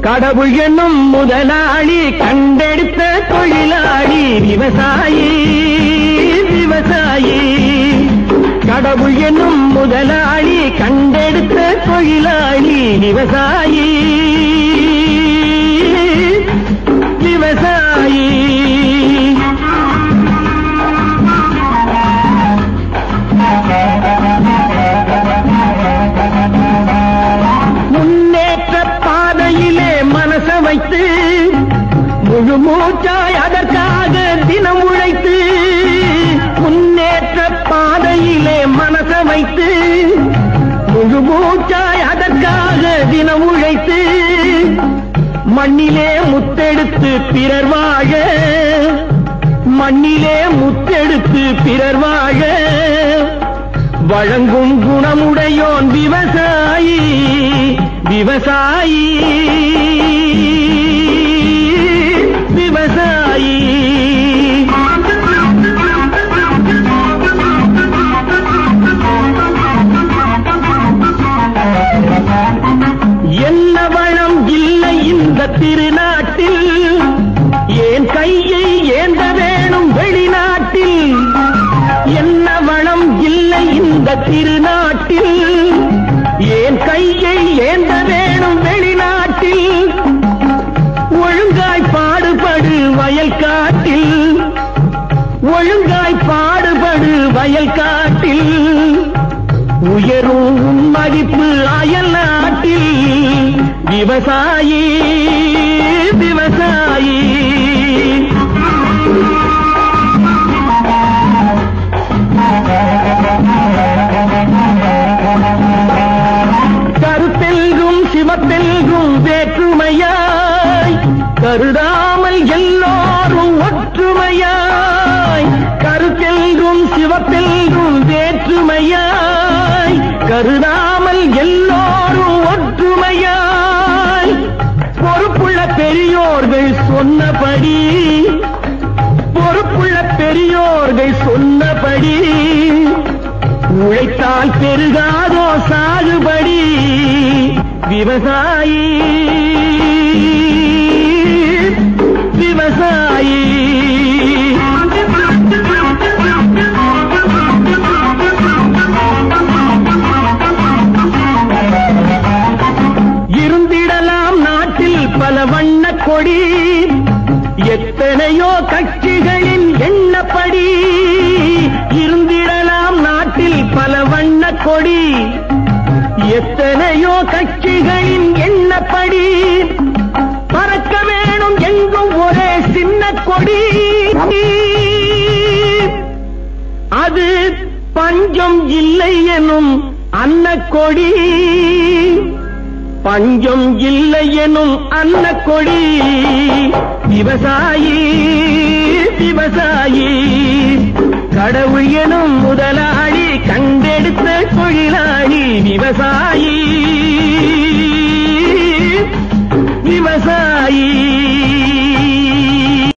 கடவுள் என்னும் முதலாளி கண்டெடுத்த தொழிலாளி விவசாயி விவசாயி. கடவுள் என்னும் முதலாளி கண்டெடுத்த தொழிலாளி விவசாயி விவசாயி. முன்னேற்ற பாதையிலே மனச வைத்து முழு மூச்சாய் அதற்காக தினம் உழைத்து, முன்னேற்ற பாதையிலே மனச வைத்து முழு மூச்சாய் அதற்காக தினம் உழைத்து, மண்ணிலே முத்தெடுத்து பிறர் வாழ, மண்ணிலே முத்தெடுத்து பிறர் வாழ வழங்கும் குணமுடையோன் விவசாயி விவசாயி விவசாயி. என்ன வளம் இல்லை இந்த திருநாட்டில், ஏன் கையை ஏந்த வேணும் வெளிநாட்டில். என்ன வளம் இல்லை இந்த திருநாட்டில், ஏன் கையை ஏந்த வேணும் வெளிநாட்டில். ஒழுங்காய் பாடுபடு வயல் காட்டில், ஒழுங்காய் பாடுபடு வயல் காட்டில். உயரும் மதிப்பு அயல் நாட்டில். விவசாயி விவசாயி. கருத்தெல்கும் சிவத்தெல்கும் வேற்றுமையாய் கருதாமல் எல்லோரும் ஒற்றுமையாய். கருத்தெல்கும் சிவத்தெல்கும் வேற்றுமையாய் கருதாமல் எல்லோரும் ஒற்றுமையாய். பொறுப்புள்ள பெரியோர்கள் சொன்னபடி, பொறுப்புள்ள பெரியோர்கள் சொன்னபடி உழைத்தால் பெருகாதோ சாகுபடி. விவசாயி விவசாயி. இருந்திடலாம் நாட்டில் பல வண்ண கொடி, எத்தனையோ கட்சிகளின் எண்ணப்படி. இருந்திடலாம் நாட்டில் பல வண்ண கொடி, எத்தனையோ கட்சிகளின் எண்ணப்படி. பறக்க வேணும் எங்கும் ஒரே சின்ன கொடி, அது பஞ்சம் இல்லை எனும் அன்னக்கொடி. பஞ்சம் இல்லை எனும் அன்னக்கொடி. விவசாயி விவசாயி. கடவுள் எனும் முதலாளி